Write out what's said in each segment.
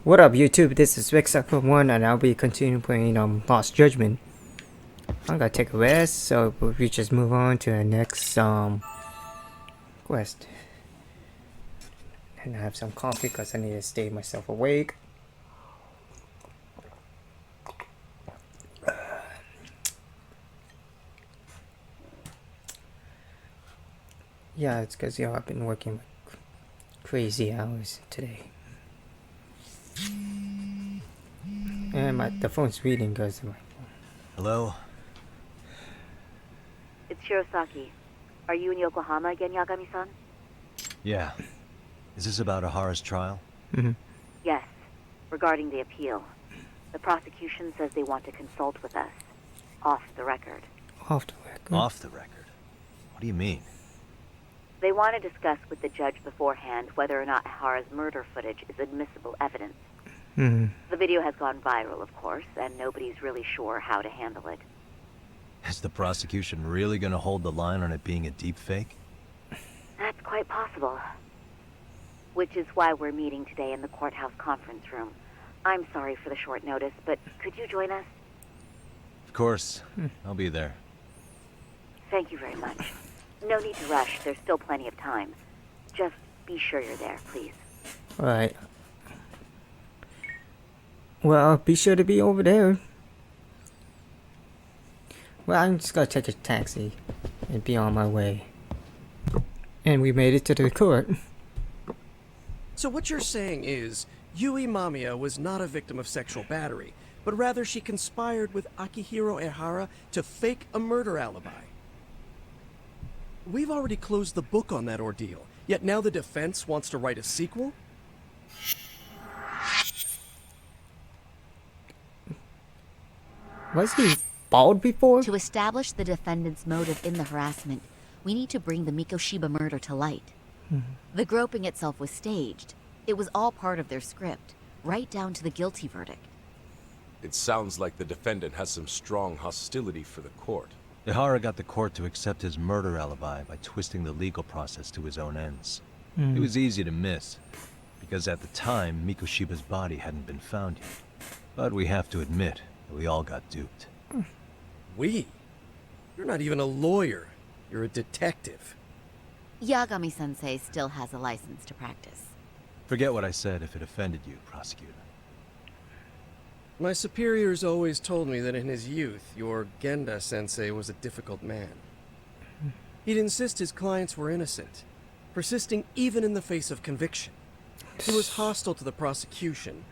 What up, YouTube? This is Rick1, and I'll be continuing playing Lost Judgment. I'm gonna take a rest, so we just move on to the next quest. And I have some coffee because I need to stay myself awake. Yeah, it's because I've been working like crazy hours today. And the phone's reading because of my phone. Hello? It's Shirosaki. Are you in Yokohama again, Yagami-san? Yeah. Is this about Ahara's trial? Yes, regarding the appeal. The prosecution says they want to consult with us. Off the record. Off the record? Off the record? What do you mean? They want to discuss with the judge beforehand whether or not Ahara's murder footage is admissible evidence. The video has gone viral, of course, and nobody's really sure how to handle it. Is the prosecution really gonna hold the line on it being a deep fake? That's quite possible. Which is why we're meeting today in the courthouse conference room. I'm sorry for the short notice, but could you join us? Of course. I'll be there. Thank you very much. No need to rush. There's still plenty of time. Just be sure you're there, please. Alright. Well, be sure to be over there. Well, I'm just gonna take a taxi and be on my way. And we made it to the court. So what you're saying is, Yui Mamiya was not a victim of sexual battery, but rather she conspired with Akihiro Ehara to fake a murder alibi. We've already closed the book on that ordeal, yet now the defense wants to write a sequel? Was he bald before? To establish the defendant's motive in the harassment, we need to bring the Mikoshiba murder to light. The groping itself was staged. It was all part of their script, right down to the guilty verdict. It sounds like the defendant has some strong hostility for the court. Ehara got the court to accept his murder alibi by twisting the legal process to his own ends. It was easy to miss, because at the time, Mikoshiba's body hadn't been found yet. But we have to admit that we all got duped. We? You're not even a lawyer. You're a detective. Yagami-sensei still has a license to practice. Forget what I said if it offended you, prosecutor. My superiors always told me that in his youth, your Genda-sensei was a difficult man. He'd insist his clients were innocent, persisting even in the face of conviction. He was hostile to the prosecution,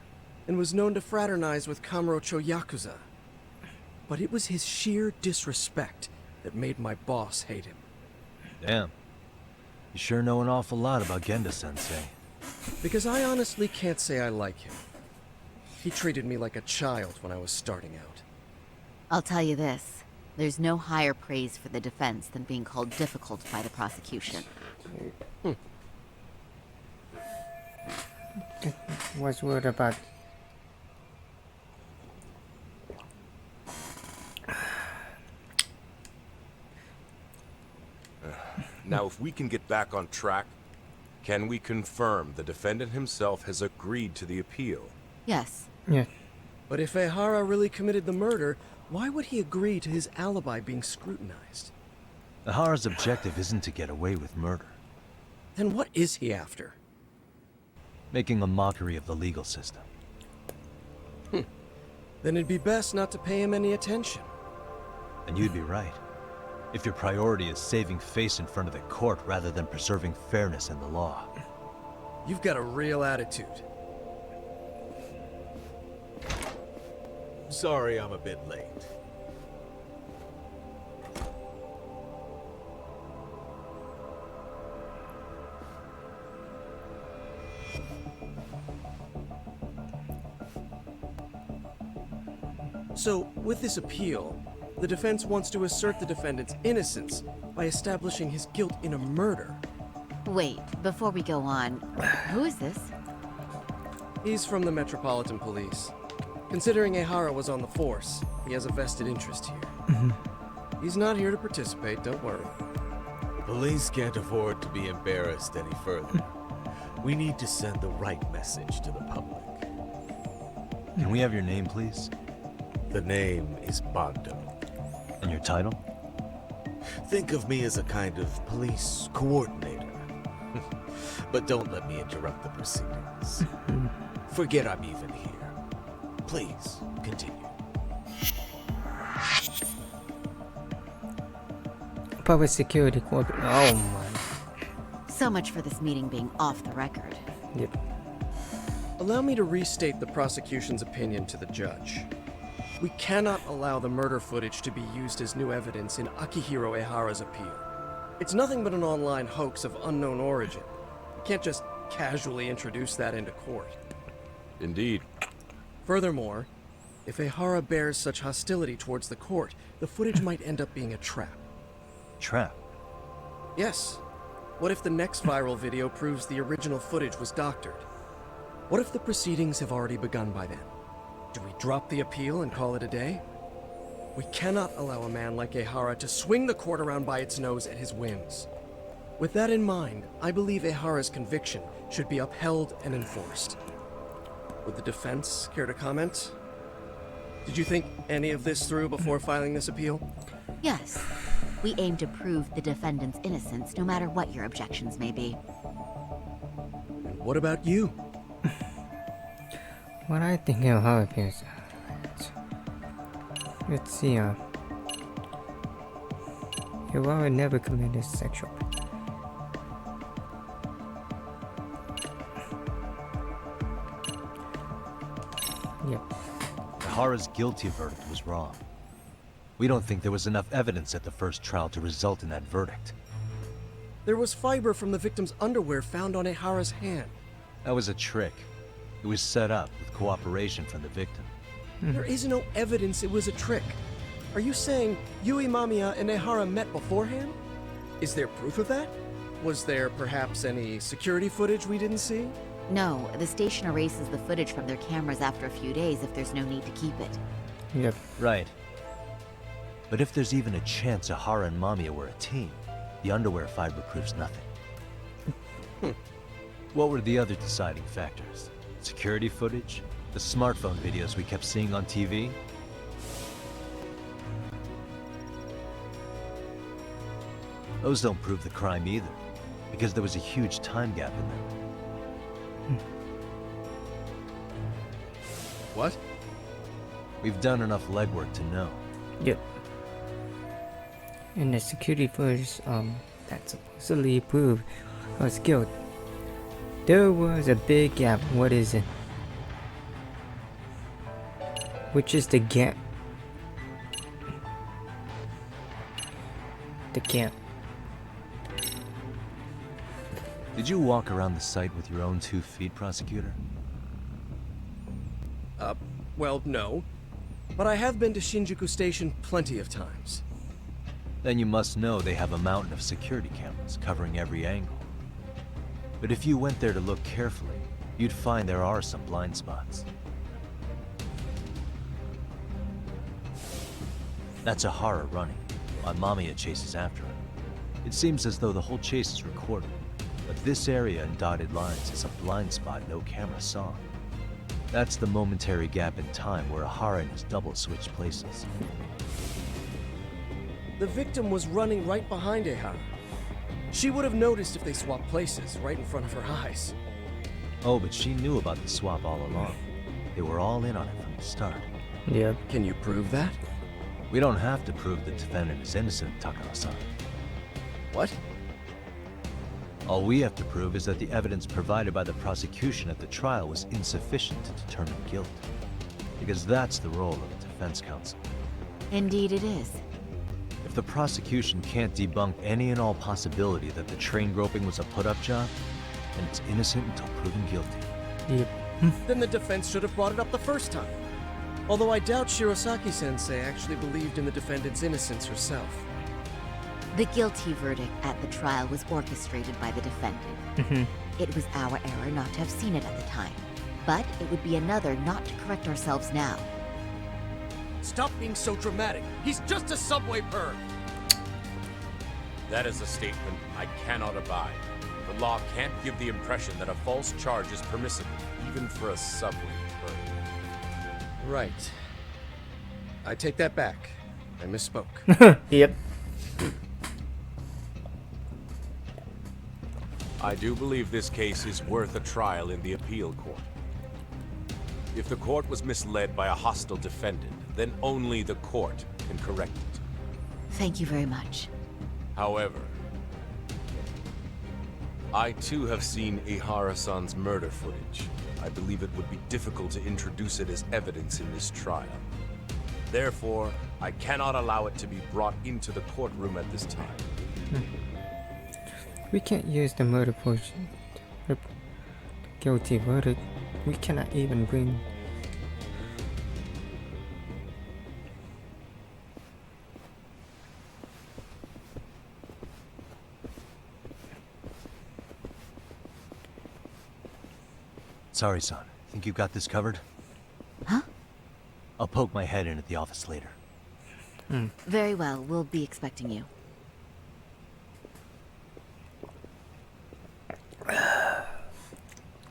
and was known to fraternize with Kamurocho Yakuza. But it was his sheer disrespect that made my boss hate him. Damn. You sure know an awful lot about Genda-sensei. Because I honestly can't say I like him. He treated me like a child when I was starting out. I'll tell you this, there's no higher praise for the defense than being called difficult by the prosecution. What's word about? Now, if we can get back on track, can we confirm the defendant himself has agreed to the appeal? Yes. Yeah. But if Ehara really committed the murder, why would he agree to his alibi being scrutinized? Ahara's objective isn't to get away with murder. Then what is he after? Making a mockery of the legal system. Then it'd be best not to pay him any attention. And you'd be right. If your priority is saving face in front of the court rather than preserving fairness in the law. You've got a real attitude. Sorry I'm a bit late. So, with this appeal, the defense wants to assert the defendant's innocence by establishing his guilt in a murder. Wait, before we go on, who is this? He's from the Metropolitan Police. Considering Ehara was on the force, he has a vested interest here. He's not here to participate, don't worry. Police can't afford to be embarrassed any further. We need to send the right message to the public. Can we have your name, please? The name is Bogdo. And your title? Think of me as a kind of police coordinator. But don't let me interrupt the proceedings. Forget I'm even here. Please, continue. Public security corporate. Oh my. So much for this meeting being off the record. Yep. Allow me to restate the prosecution's opinion to the judge. We cannot allow the murder footage to be used as new evidence in Akihiro Ehara's appeal. It's nothing but an online hoax of unknown origin. You can't just casually introduce that into court. Indeed. Furthermore, if Ehara bears such hostility towards the court, the footage might end up being a trap. Trap. Yes. What if the next viral video proves the original footage was doctored? What if the proceedings have already begun by then? Do we drop the appeal and call it a day? We cannot allow a man like Ehara to swing the court around by its nose at his whims. With that in mind, I believe Ehara's conviction should be upheld and enforced. Would the defense care to comment? Did you think any of this through before filing this appeal? Yes. We aim to prove the defendant's innocence, no matter what your objections may be. And what about you? What I think of how it appears. Let's see. Iwara never committed sexual. Yep. Ehara's guilty verdict was wrong. We don't think there was enough evidence at the first trial to result in that verdict. There was fiber from the victim's underwear found on Ehara's hand. That was a trick. It was set up with cooperation from the victim. There is no evidence it was a trick. Are you saying Yui Mamiya and Ehara met beforehand? Is there proof of that? Was there perhaps any security footage we didn't see? No, the station erases the footage from their cameras after a few days if there's no need to keep it. Yep. Right. But if there's even a chance Ehara and Mamiya were a team, the underwear fiber proves nothing. What were the other deciding factors? Security footage? The smartphone videos we kept seeing on TV? Those don't prove the crime either, because there was a huge time gap in them. What? We've done enough legwork to know. Yep. And the security footage that supposedly proved was guilt. There was a big gap. What is it? Which is the gap? The gap. Did you walk around the site with your own 2 feet, prosecutor? Well, no. But I have been to Shinjuku Station plenty of times. Then you must know they have a mountain of security cameras covering every angle. But if you went there to look carefully, you'd find there are some blind spots. That's Ehara running, while Mamiya chases after him. It seems as though the whole chase is recorded, but this area in dotted lines is a blind spot no camera saw. That's the momentary gap in time where Ehara and his double switched places. The victim was running right behind Ehara. She would have noticed if they swapped places right in front of her eyes. Oh, but she knew about the swap all along. They were all in on it from the start. Yep. Can you prove that? We don't have to prove the defendant is innocent, Takara-san. What? All we have to prove is that the evidence provided by the prosecution at the trial was insufficient to determine guilt. Because that's the role of a defense counsel. Indeed it is. If the prosecution can't debunk any and all possibility that the train groping was a put-up job, then it's innocent until proven guilty. Yep. Then the defense should have brought it up the first time. Although I doubt Shirosaki-sensei actually believed in the defendant's innocence herself. The guilty verdict at the trial was orchestrated by the defendant. It was our error not to have seen it at the time. But it would be another not to correct ourselves now. Stop being so dramatic. He's just a subway perv. That is a statement I cannot abide. The law can't give the impression that a false charge is permissible, even for a subway perv. Right. I take that back. I misspoke. Yep. I do believe this case is worth a trial in the appeal court. If the court was misled by a hostile defendant, then only the court can correct it. Thank you very much. However, I too have seen Ihara-san's murder footage. I believe it would be difficult to introduce it as evidence in this trial. Therefore, I cannot allow it to be brought into the courtroom at this time. We can't use the murder portion. The guilty verdict. We cannot even bring. Sorry, son. Think you got this covered? Huh? I'll poke my head in at the office later. Very well, we'll be expecting you.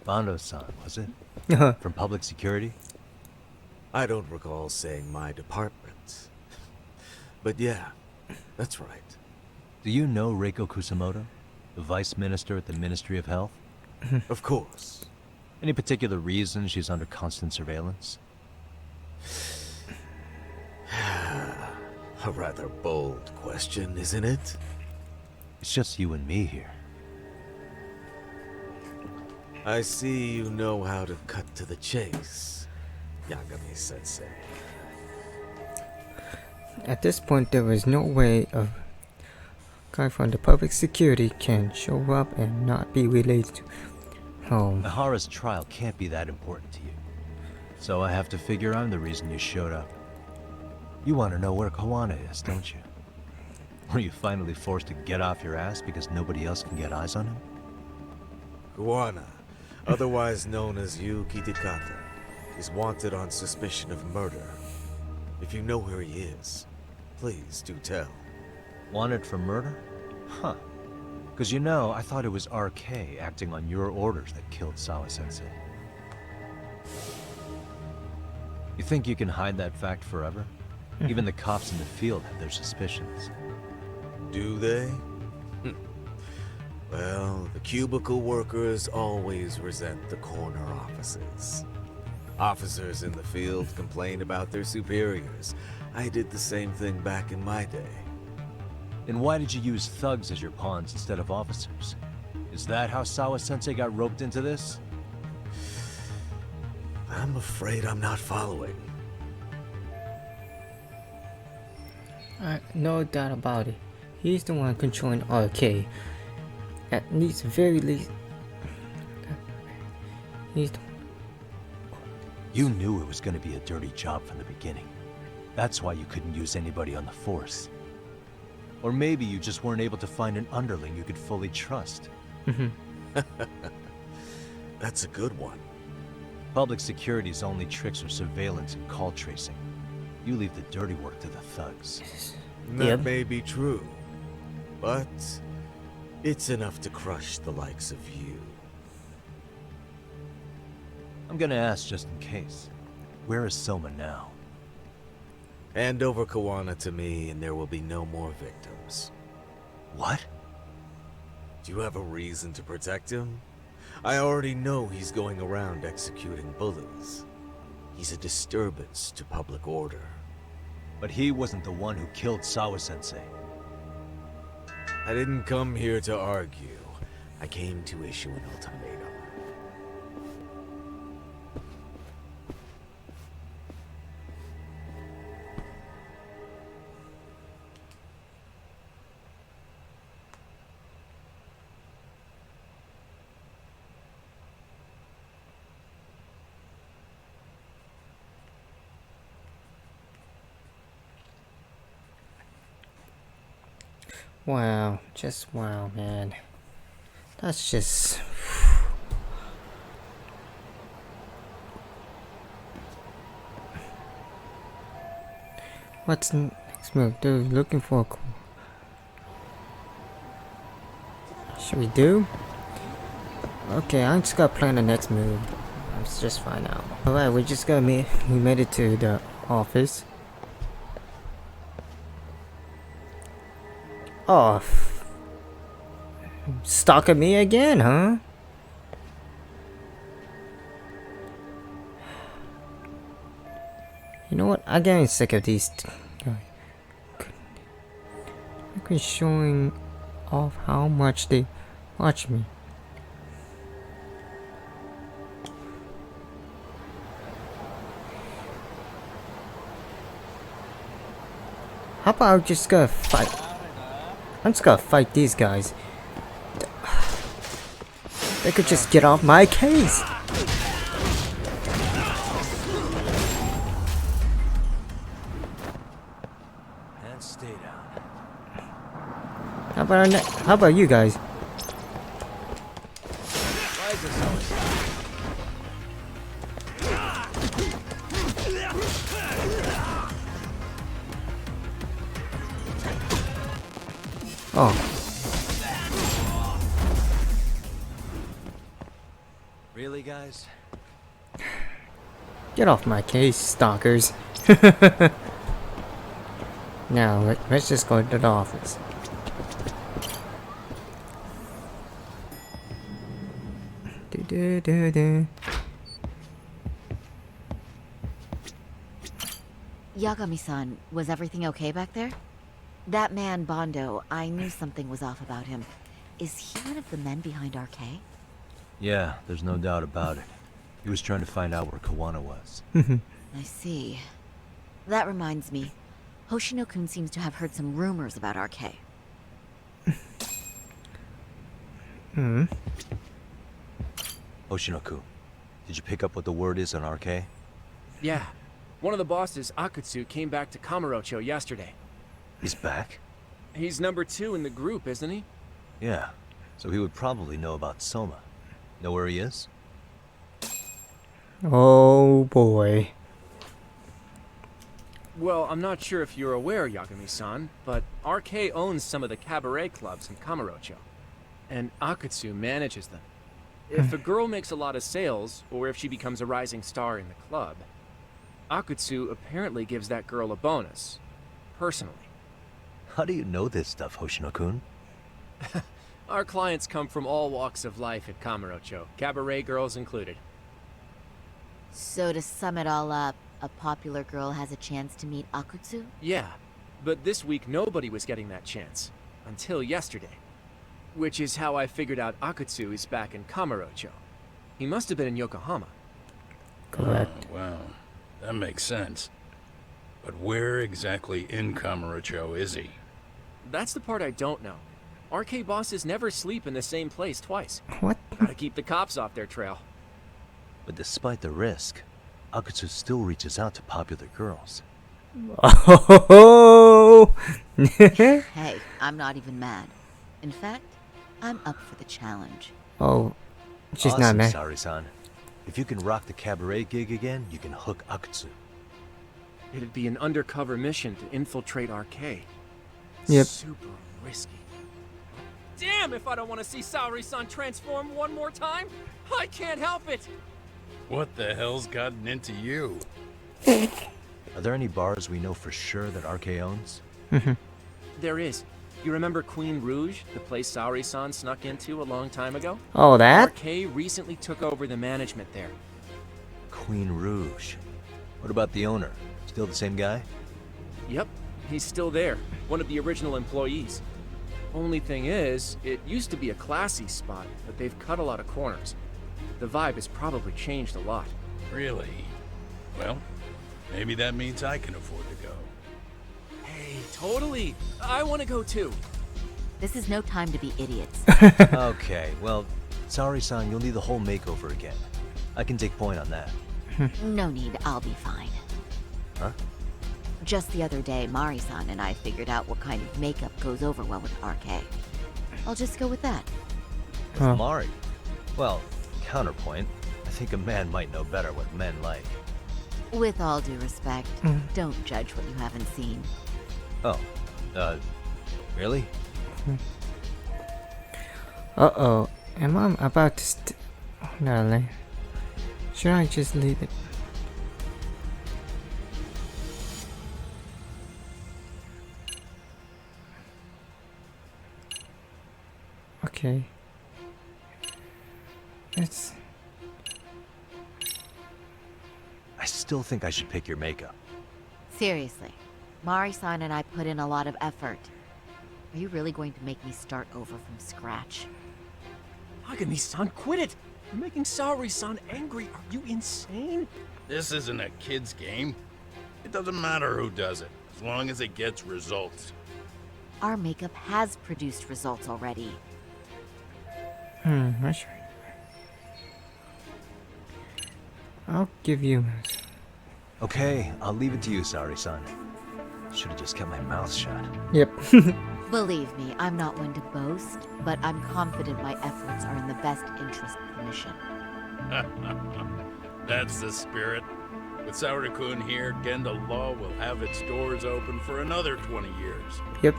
Bando-san, was it? From public security? I don't recall saying my department. But yeah, that's right. Do you know Reiko Kusamoto? The vice minister at the Ministry of Health? Of course. Any particular reason she's under constant surveillance? A rather bold question, isn't it? It's just you and me here. I see you know how to cut to the chase, Yagami-sensei. At this point, there is no way a guy from the public security can show up and not be related to home. Ihara's trial can't be that important to you. So I have to figure I'm the reason you showed up. You want to know where Kawana is, don't you? Were you finally forced to get off your ass because nobody else can get eyes on him? Kawana, otherwise known as Yu Kitakata, is wanted on suspicion of murder. If you know where he is, please do tell. Wanted for murder? Huh. Because you know, I thought it was RK acting on your orders that killed Sawa-sensei. You think you can hide that fact forever? Even the cops in the field have their suspicions. Do they? Well, the cubicle workers always resent the corner offices. Officers in the field complain about their superiors. I did the same thing back in my day. Then why did you use thugs as your pawns instead of officers? Is that how Sawa-sensei got roped into this? I'm afraid I'm not following. No doubt about it. He's the one controlling RK. At least, very least, he's the. You knew it was going to be a dirty job from the beginning. That's why you couldn't use anybody on the force. Or maybe you just weren't able to find an underling you could fully trust. That's a good one. Public security's only tricks are surveillance and call tracing. You leave the dirty work to the thugs. That may be true, but it's enough to crush the likes of you. I'm gonna ask just in case. Where is Soma now? Hand over Kawana to me and there will be no more victims. What? Do you have a reason to protect him? I already know he's going around executing bullies. He's a disturbance to public order. But he wasn't the one who killed Sawa-sensei. I didn't come here to argue. I came to issue an ultimatum. Wow, just wow, man. That's just. What's next move? They're looking for a cool. Should we do? Okay, I'm just gonna plan the next move. Let's just find out. Alright, we just got we made it to the office. Oh, stalking me again, huh? You know what? I'm getting sick of these guys. They're showing off how much they watch me. How about I just gonna fight? I'm just gonna fight these guys. They could just get off my case. And stay down. How about you guys? Why is this always? Oh, Really, guys? get off my case, stalkers. Now let's just go to the office. Do. Yagami-san, was everything okay back there? That man, Bondo, I knew something was off about him. Is he one of the men behind RK? Yeah, there's no doubt about it. He was trying to find out where Kawana was. I see. That reminds me. Hoshino-kun seems to have heard some rumors about RK. Hoshino-kun, did you pick up what the word is on RK? Yeah. One of the bosses, Akutsu, came back to Kamurocho yesterday. He's back? He's number 2 in the group, isn't he? Yeah, so he would probably know about Soma. Know where he is? Oh boy. Well, I'm not sure if you're aware, Yagami-san, but RK owns some of the cabaret clubs in Kamurocho. And Akutsu manages them. If a girl makes a lot of sales, or if she becomes a rising star in the club, Akutsu apparently gives that girl a bonus. Personally. How do you know this stuff, Hoshino-kun? Our clients come from all walks of life at Kamurocho, cabaret girls included. So to sum it all up, a popular girl has a chance to meet Akutsu? Yeah, but this week nobody was getting that chance. Until yesterday. Which is how I figured out Akutsu is back in Kamurocho. He must have been in Yokohama. Correct. Oh, wow. That makes sense. But where exactly in Kamurocho is he? That's the part I don't know. RK bosses never sleep in the same place twice. What? Gotta keep the cops off their trail. But despite the risk, Akutsu still reaches out to popular girls. Oh. Hey, I'm not even mad. In fact, I'm up for the challenge. Oh, she's Awesome, not mad. Sari-san. If you can rock the cabaret gig again, you can hook Akutsu. It'd be an undercover mission to infiltrate RK. Yep. Super risky. Damn if I don't want to see Saori-san transform one more time! I can't help it! What the hell's gotten into you? Are there any bars we know for sure that RK owns? There is. You remember Queen Rouge, the place Saori-san snuck into a long time ago? Oh, that? RK recently took over the management there. Queen Rouge. What about the owner? Still the same guy? Yep, he's still there. One of the original employees. Only thing is, it used to be a classy spot, but they've cut a lot of corners. The vibe has probably changed a lot. Really? Well, maybe that means I can afford to go. Hey, totally! I want to go too! This is no time to be idiots. Okay, well, Saori-san, you'll need the whole makeover again. I can take point on that. No need, I'll be fine. Huh? Just the other day, Mari-san and I figured out what kind of makeup goes over well with RK. I'll just go with that. Oh. Mari. Well, counterpoint. I think a man might know better what men like. With all due respect, don't judge what you haven't seen. Oh, really? Uh-oh. Am I about to oh, no, should I just leave it? Okay. It's... I still think I should pick your makeup. Seriously, Mari-san and I put in a lot of effort. Are you really going to make me start over from scratch? Yagami-san, quit it! You're making Saori-san angry. Are you insane? This isn't a kid's game. It doesn't matter who does it, as long as it gets results. Our makeup has produced results already. not sure. I'll give you... Okay, I'll leave it to you, Saori-san. Should have just kept my mouth shut. Yep. Believe me, I'm not one to boast, but I'm confident my efforts are in the best interest of the mission. That's the spirit. With Saori-kun here, Genda Law will have its doors open for another 20 years. Yep.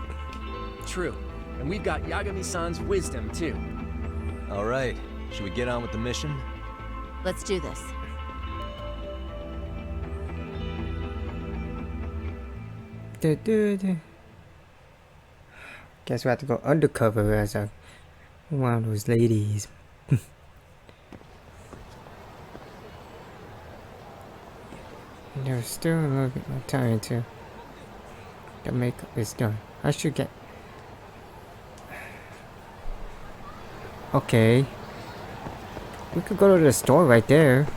True. And we've got Yagami-san's wisdom, too. Alright, should we get on with the mission? Let's do this. Guess we have to go undercover as one of those ladies. There's still a little bit more time to... The makeup is done. I should get... Okay. We could go to the store right there.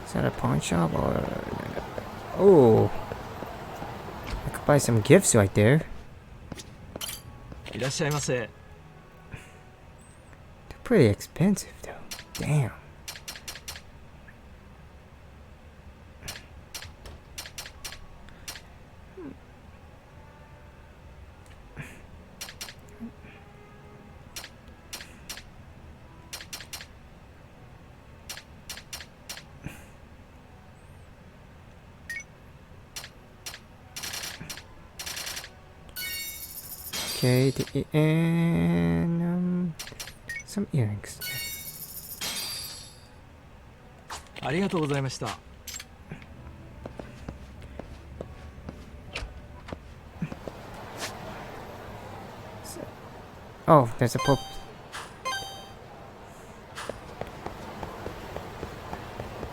Is that a pawn shop or... Oh. I could buy some gifts right there. いらっしゃいませ。 They're pretty expensive though. Damn. Okay, and some earrings. ありがとうございました。 Oh, there's a pop.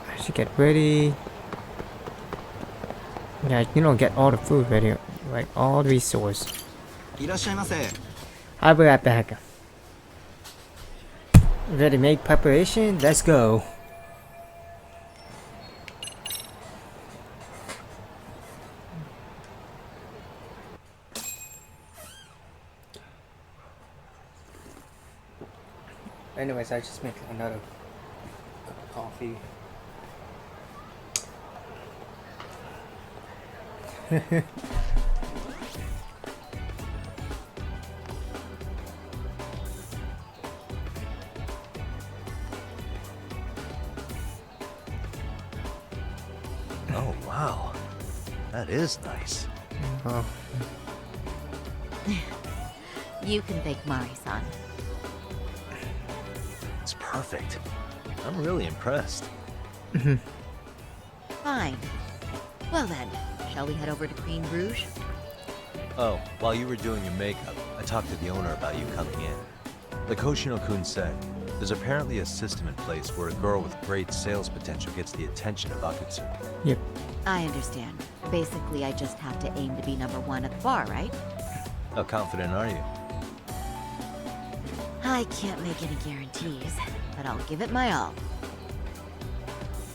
I should get ready. Yeah, you don't get all the food ready, like all the resources. いらっしゃいませ。 I'll be right back. Ready, make preparation. Let's go. Anyways, I just make another cup of coffee. Oh, wow. That is nice. Oh, You can thank Mari-san. It's perfect. I'm really impressed. Fine. Well then, shall we head over to Queen Rouge? Oh, while you were doing your makeup, I talked to the owner about you coming in. Like Hoshino-kun said, there's apparently a system in place where a girl with great sales potential gets the attention of Akutsu. yep. I understand. Basically, I just have to aim to be #1 at the bar, right? How confident are you? I can't make any guarantees, but I'll give it my all.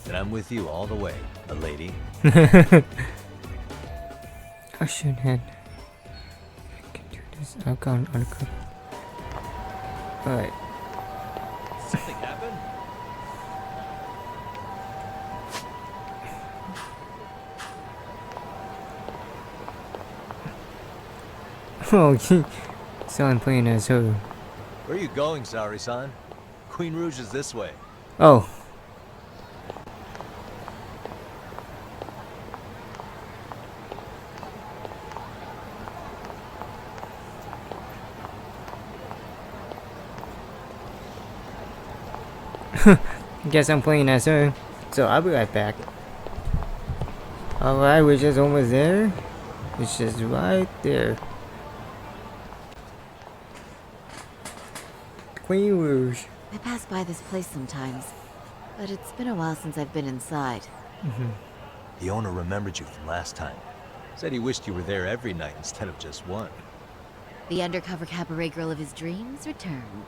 Then I'm with you all the way, a lady. I should head. I can do this. I've gone uncover. Alright. Something happened? Oh, so I'm playing as her. Where are you going, Saori-san? Queen Rouge is this way. Oh. Guess I'm playing as her. So I'll be right back. Alright, we're just almost there. It's just right there. Queen Rouge. I pass by this place sometimes, but it's been a while since I've been inside. The owner remembered you from last time. Said he wished you were there every night instead of just one. The undercover cabaret girl of his dreams returns.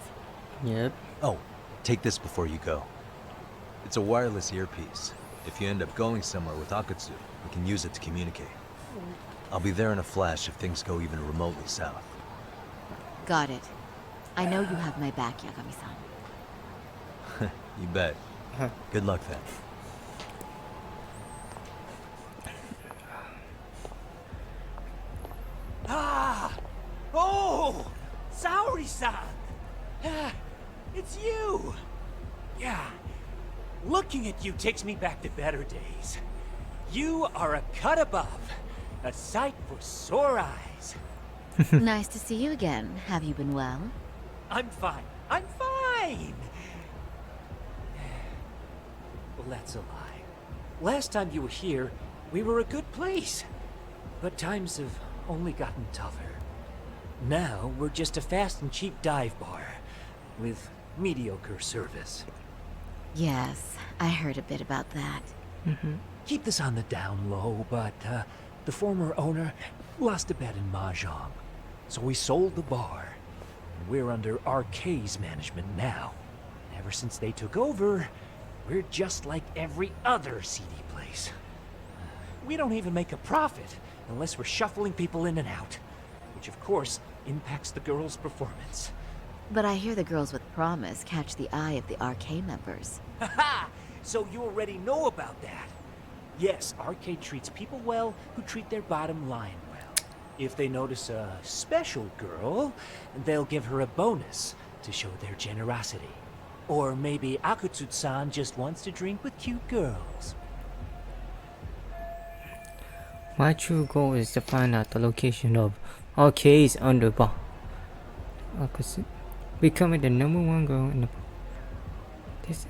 Yep. Oh, take this before you go. It's a wireless earpiece. If you end up going somewhere with Akatsu, we can use it to communicate. I'll be there in a flash if things go even remotely south. Got it. I know you have my back, Yagami-san. You bet. Good luck then. Ah! Oh! Saori-san! It's you! Yeah. Looking at you takes me back to better days. You are a cut above. A sight for sore eyes. Nice to see you again. Have you been well? I'm fine. I'm fine! Well, that's a lie. Last time you were here, we were a good place. But times have only gotten tougher. Now, we're just a fast and cheap dive bar. With mediocre service. Yes, I heard a bit about that. Keep this on the down low, but the former owner lost a bet in Mahjong. So we sold the bar. And we're under RK's management now. Ever since they took over, we're just like every other seedy place. We don't even make a profit unless we're shuffling people in and out. Which of course impacts the girls' performance. But I hear the girls with promise catch the eye of the RK members. Haha! So you already know about that. Yes, Arcade treats people well who treat their bottom line well. If they notice a special girl, they'll give her a bonus to show their generosity. Or maybe Akutsu-san just wants to drink with cute girls. My true goal is to find out the location of RK's underbar. Akatsu. Becoming the #1 girl in the... This...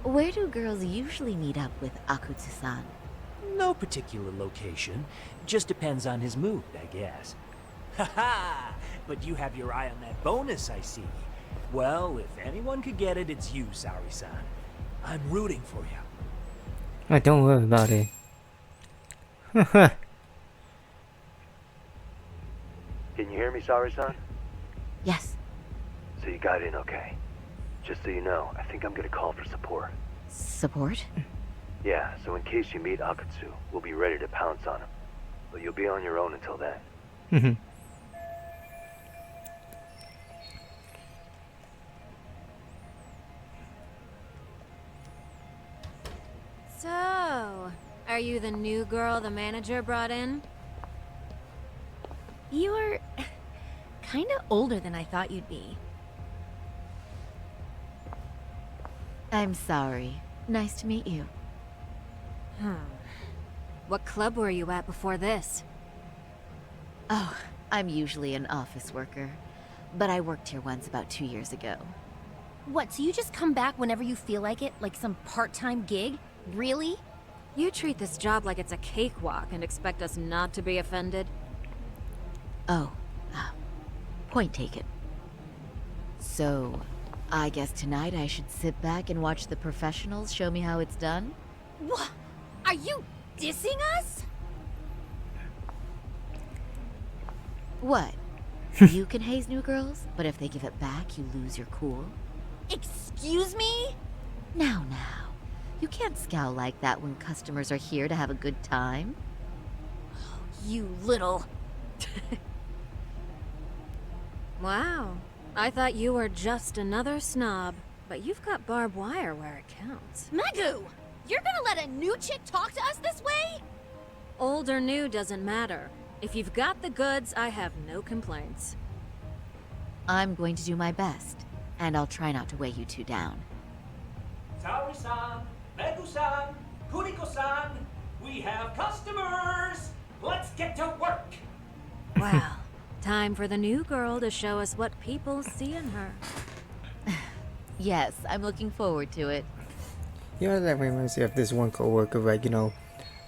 Where do girls usually meet up with Akutsu-san? No particular location. Just depends on his mood, I guess. Haha! But you have your eye on that bonus, I see. Well, if anyone could get it, it's you, Saori-san. I'm rooting for you. Oh, don't worry about it. Can you hear me, Saori-san? Yes. So you got in okay. Just so you know, I think I'm gonna call for support. Support? Yeah, so in case you meet Akatsu, we'll be ready to pounce on him. But you'll be on your own until then. So, are you the new girl the manager brought in? You're kinda older than I thought you'd be. I'm sorry. Nice to meet you. What club were you at before this? Oh, I'm usually an office worker. But I worked here once about 2 years ago. What, so you just come back whenever you feel like it? Like some part-time gig? Really? You treat this job like it's a cakewalk and expect us not to be offended? Oh, point taken. So, I guess tonight I should sit back and watch the professionals show me how it's done? What? Are you dissing us? What? You can haze new girls, but if they give it back, you lose your cool? Excuse me? Now. You can't scowl like that when customers are here to have a good time. You little... Wow. I thought you were just another snob, but you've got barbed wire where it counts. Megu! You're gonna let a new chick talk to us this way? Old or new doesn't matter. If you've got the goods, I have no complaints. I'm going to do my best, and I'll try not to weigh you two down. Saori-san, Megu-san, Kuriko-san, we have customers! Let's get to work! Well, time for the new girl to show us what people see in her. Yes, I'm looking forward to it. You know, that reminds me of this one coworker, like, you know,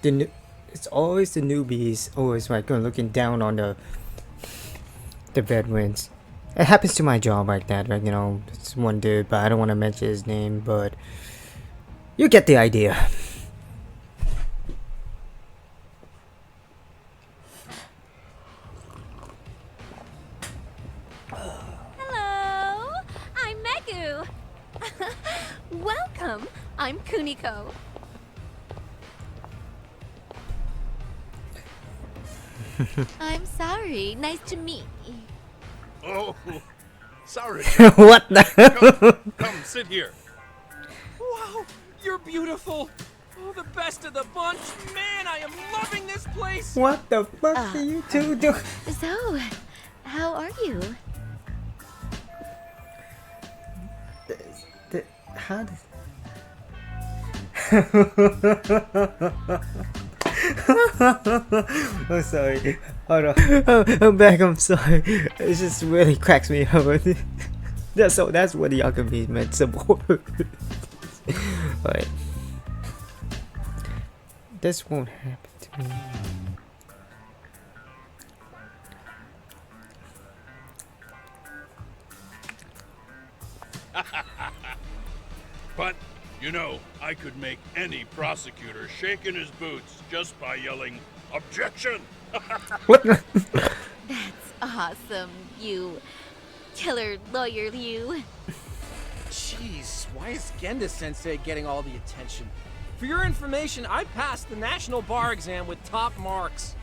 it's always the newbies, always like looking down on the the bed wins. It happens to my job like that, right? You know, it's one dude, but I don't want to mention his name, but you get the idea. Hello, I'm Megu. Welcome, I'm Kuniko. I'm sorry. Nice to meet. Oh, sorry. What the? Come, sit here. Wow, you're beautiful. Oh, the best of the bunch. Man, I am loving this place. What the fuck are you two doing? So, how are you? How did... I'm sorry. Hold on. I'm back. I'm sorry. It just really cracks me up. That's what the Yakuza meant. Support. Alright. This won't happen to me. But, you know, I could make any prosecutor shake in his boots just by yelling, "Objection!" What? That's awesome, you killer lawyer, you. Jeez, why is Genda-sensei getting all the attention? For your information, I passed the national bar exam with top marks.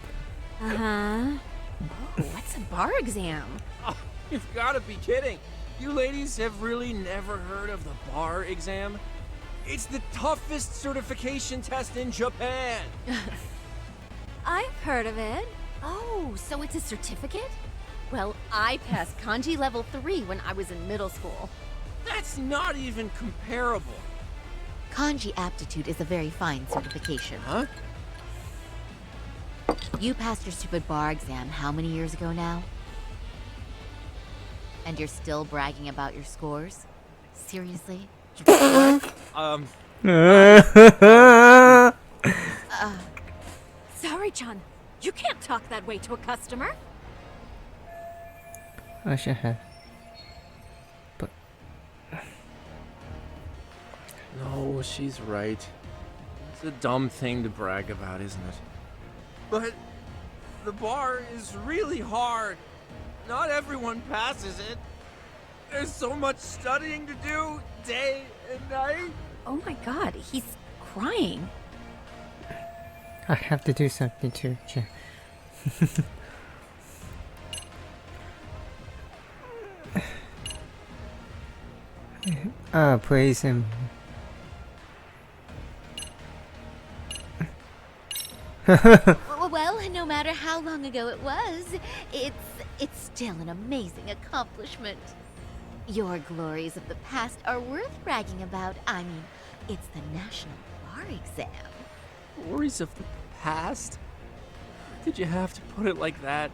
Uh-huh. Oh, what's a bar exam? Oh, you've got to be kidding. You ladies have really never heard of the bar exam? It's the toughest certification test in Japan. I've heard of it. Oh, so it's a certificate? Well, I passed kanji level 3 when I was in middle school. That's not even comparable. Kanji aptitude is a very fine certification. Huh? You passed your stupid bar exam how many years ago now? And you're still bragging about your scores? Seriously? Sorry, Chan. You can't talk that way to a customer. I should have. But No, she's right. It's a dumb thing to brag about, isn't it? But the bar is really hard. Not everyone passes it. There's so much studying to do, day and night. Oh my god, he's crying. I have to do something too. Praise him. Well, no matter how long ago it was, it's still an amazing accomplishment. Your glories of the past are worth bragging about. I mean, it's the national bar exam. Glories of the past? Did you have to put it like that?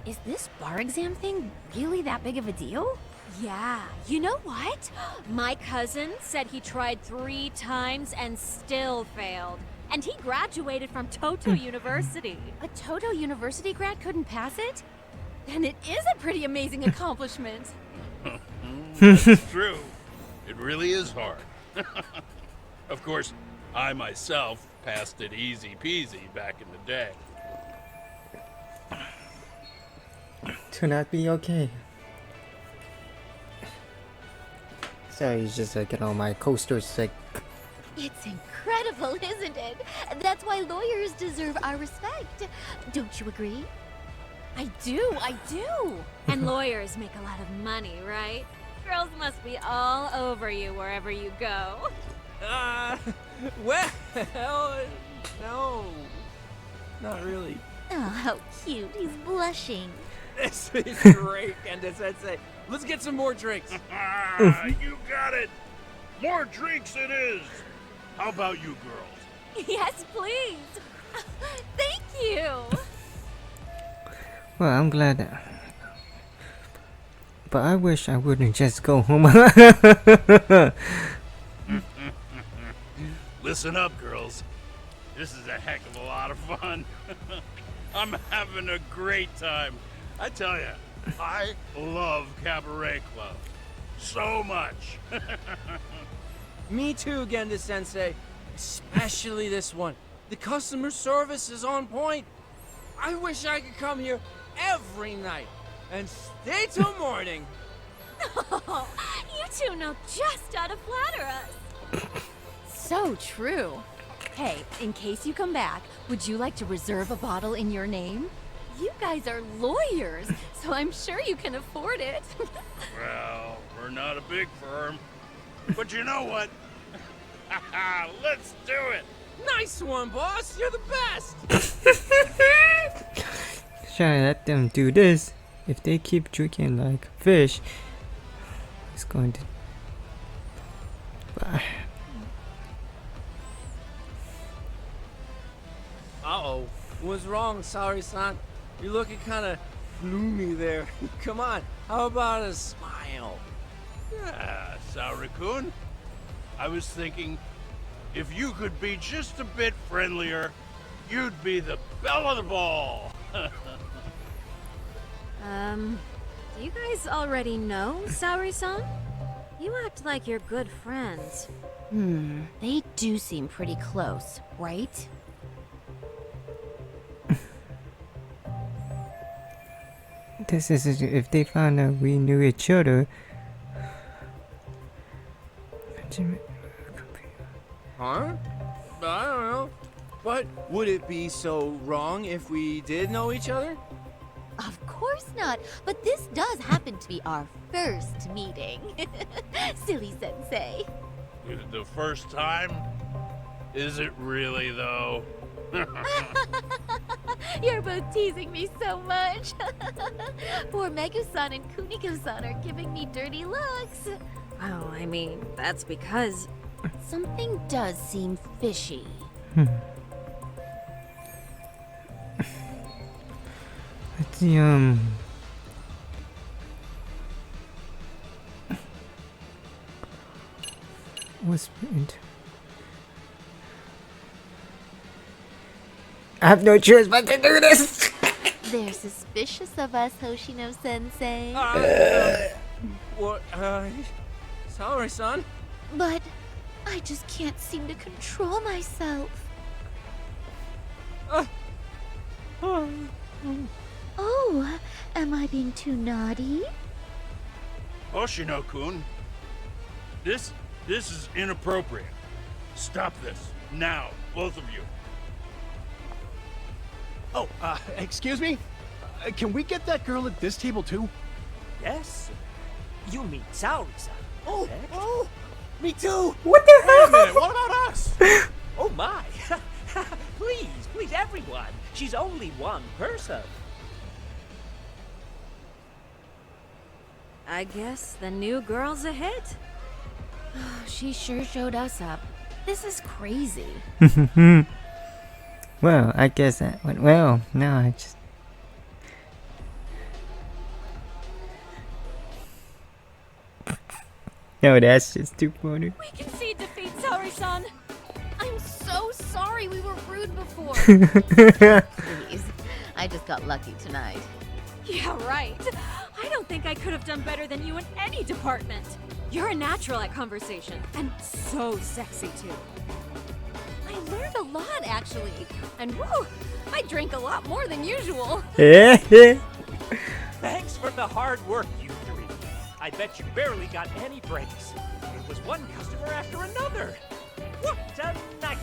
Is this bar exam thing really that big of a deal? Yeah, you know what? My cousin said he tried 3 times and still failed. And he graduated from Toto University. A Toto University grad couldn't pass it? Then it is a pretty amazing accomplishment. That's true. It really is hard. Of course, I myself passed it easy peasy back in the day. To not be okay. Sorry, it's just like, you know, my coaster's like. It's incredible, isn't it? That's why lawyers deserve our respect. Don't you agree? I do. And lawyers make a lot of money, right? Girls must be all over you wherever you go. Well, no. Not really. Oh, how cute. He's blushing. This is great, Genda-sensei. Let's get some more drinks. You got it. More drinks it is. How about you girls? Yes, please. Thank you. Well, I'm glad that. But I wish I wouldn't just go home. Listen up, girls. This is a heck of a lot of fun. I'm having a great time. I tell ya, I love Cabaret Club. So much. Me too, Genda-sensei. Especially this one. The customer service is on point. I wish I could come here every night and stay till morning. Oh, you two know just how to flatter us. So true. Hey, in case you come back, would you like to reserve a bottle in your name? You guys are lawyers, so I'm sure you can afford it. Well, we're not a big firm. But you know what? Let's do it. Nice one, boss. You're the best. Should I let them do this? If they keep drinking like fish, it's going to. Uh-oh. What's wrong, Saori-san? You're looking kind of gloomy there. Come on, how about a smile? Yeah, Saori-kun. I was thinking, if you could be just a bit friendlier, you'd be the belle of the ball. Do you guys already know Saori-san? You act like you're good friends. They do seem pretty close, right? This is if they found out we knew each other. Huh? I don't know. But would it be so wrong if we did know each other? Of course not, but this does happen to be our first meeting. Silly sensei. The first time? Is it really, though? You're both teasing me so much. Poor Megu-san and Kuniko-san are giving me dirty looks. Oh, I mean, that's because... Something does seem fishy. Let's see, what's it? I have no choice but to do this! They're suspicious of us, Hoshino-sensei. What, Saori-san? But I just can't seem to control myself. Oh, am I being too naughty? Hoshino-kun, this is inappropriate. Stop this, now, both of you. Oh, excuse me? Can we get that girl at this table too? Yes? You mean Saori-san? Oh, me too! What the hell? Wait a minute, what about us? Oh my! Please, everyone! She's only one person. I guess the new girl's a hit. She sure showed us up. This is crazy. Well, I guess that went well. Now I just... No, that's just too funny. We concede defeat, Saori-san. I'm so sorry we were rude before. Please. I just got lucky tonight. Yeah, right. I don't think I could have done better than you in any department. You're a natural at conversation, and so sexy too. I learned a lot, actually. And woo, I drank a lot more than usual. Thanks for the hard work, you three. I bet you barely got any breaks. It was one customer after another. What a night!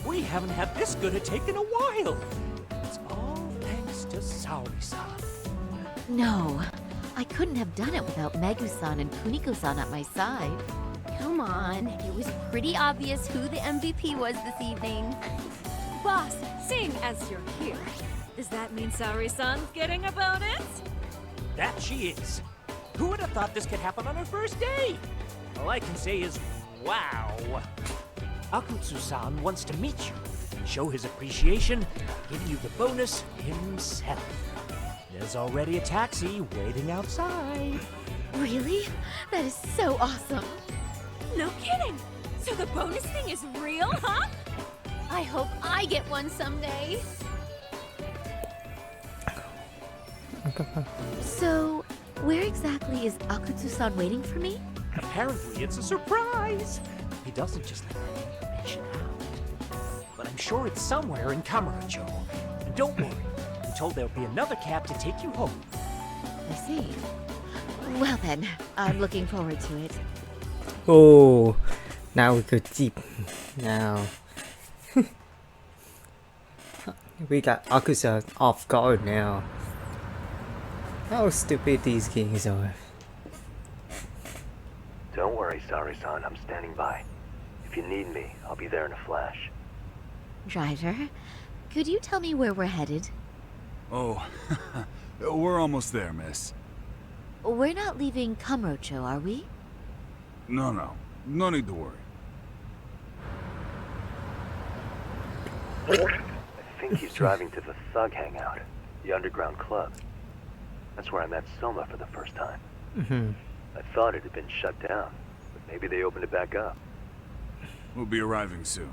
We haven't had this good a take in a while. It's all thanks to Saori-san. No, I couldn't have done it without Megu-san and Kuniko-san at my side. Come on, it was pretty obvious who the MVP was this evening. Boss, seeing as you're here, does that mean Saori-san's getting a bonus? That she is. Who would have thought this could happen on her first day? All I can say is, wow. Akutsu-san wants to meet you and show his appreciation, give you the bonus himself. There's already a taxi waiting outside. Really? That is so awesome. No kidding. So the bonus thing is real, huh? I hope I get one someday. So, where exactly is Akutsu-san waiting for me? Apparently, it's a surprise. He doesn't just let any information out. But I'm sure it's somewhere in Kamurocho. And don't worry, I'm told there'll be another cab to take you home. I see. Well then, I'm looking forward to it. Oh, now we go deep. Now we got Akusa off guard now. How stupid these games are. Don't worry, Sari-san. I'm standing by. If you need me, I'll be there in a flash. Driver, could you tell me where we're headed? Oh, we're almost there, miss. We're not leaving Kamurocho, are we? No. No need to worry. I think he's driving to the Thug Hangout, the underground club. That's where I met Soma for the first time. I thought it had been shut down, but maybe they opened it back up. We'll be arriving soon.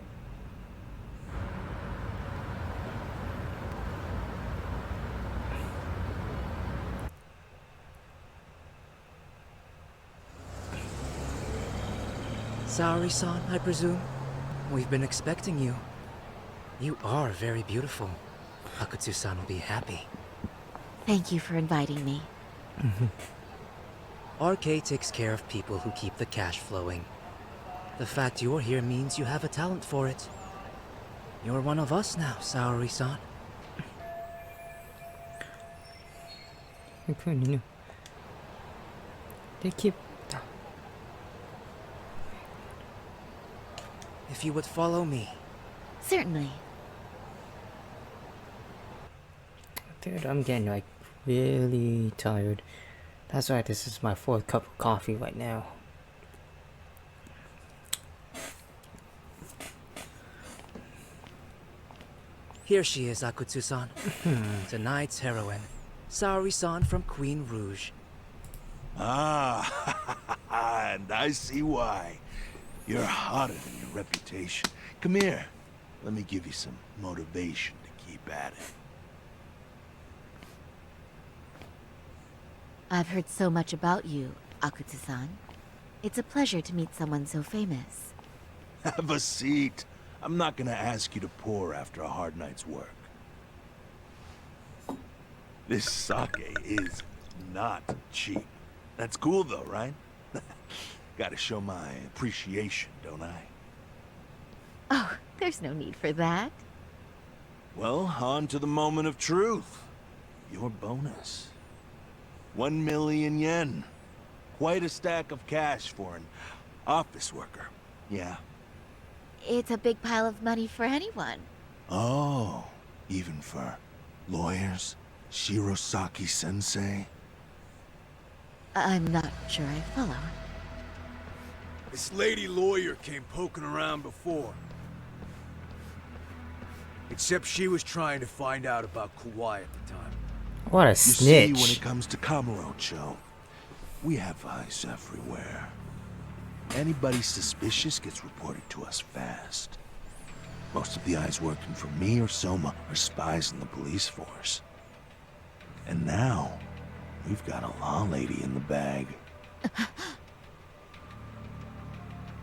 Saori-san, I presume? We've been expecting you. You are very beautiful. Akutsu-san will be happy. Thank you for inviting me. RK takes care of people who keep the cash flowing. The fact you're here means you have a talent for it. You're one of us now, Saori-san. They keep... If you would follow me. Certainly. Dude, I'm getting like really tired. That's why this is my 4th cup of coffee right now. Here she is, Akutsu-san. Tonight's heroine. Saori-san from Queen Rouge. Ah, and I see why. You're hotter than your reputation. Come here. Let me give you some motivation to keep at it. I've heard so much about you, Akutsu-san. It's a pleasure to meet someone so famous. Have a seat. I'm not gonna ask you to pour after a hard night's work. This sake is not cheap. That's cool though, right? Gotta show my appreciation, don't I? Oh, there's no need for that. Well, on to the moment of truth. Your bonus. 1 million yen. Quite a stack of cash for an office worker. Yeah. It's a big pile of money for anyone. Oh, even for lawyers? Shirosaki-sensei? I'm not sure I follow. This lady lawyer came poking around before. Except she was trying to find out about Kauai at the time. What a You snitch. see, when it comes to Kamurocho, we have eyes everywhere. Anybody suspicious gets reported to us fast. Most of the eyes working for me or Soma are spies in the police force. And now, we've got a law lady in the bag.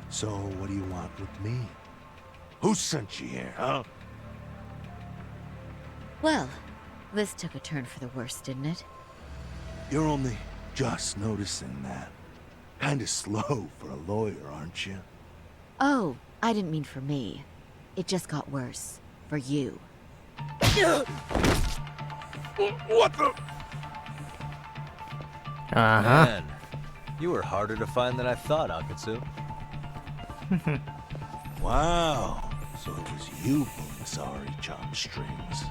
So, what do you want with me? Who sent you here, huh? Well, this took a turn for the worse, didn't it? You're only just noticing that. Kinda slow for a lawyer, aren't you? Oh, I didn't mean for me. It just got worse. For you. What the? Man, you were harder to find than I thought, Akutsu. Wow, so it was you pulling Saori-chan's strings.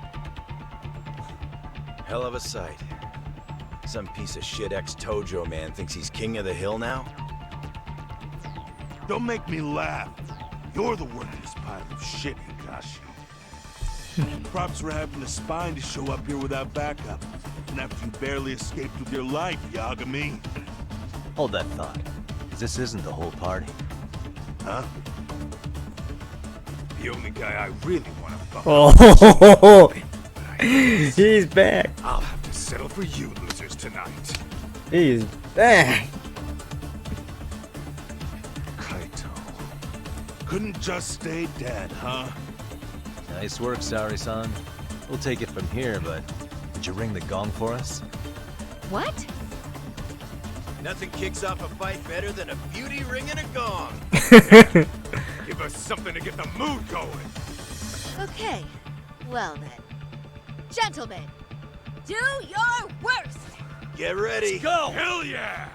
Hell of a sight. Some piece of shit ex-Tojo man thinks he's king of the hill now? Don't make me laugh. You're the worthless pile of shit, Hikashi. Props for having the spine to show up here without backup. And after you barely escaped with your life, Yagami. Hold that thought, 'cause this isn't the whole party. Huh? The only guy I really want to fuck Oh, he's back. I'll have to settle for you losers tonight. He's back. Kaito. Couldn't just stay dead, huh? Nice work, Sari-san. We'll take it from here, but did you ring the gong for us? What? Nothing kicks off a fight better than a beauty ringing a gong. Give us something to get the mood going. Okay, well then. Gentlemen, do your worst! Get ready. Let's go! Hell yeah!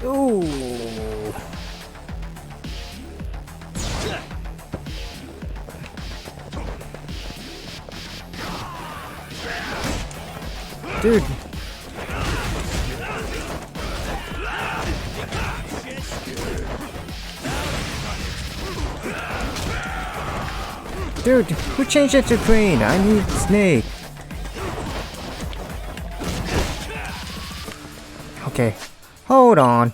Ooh. Dude. Dude, who changed it to green? I need Snake. Okay, hold on.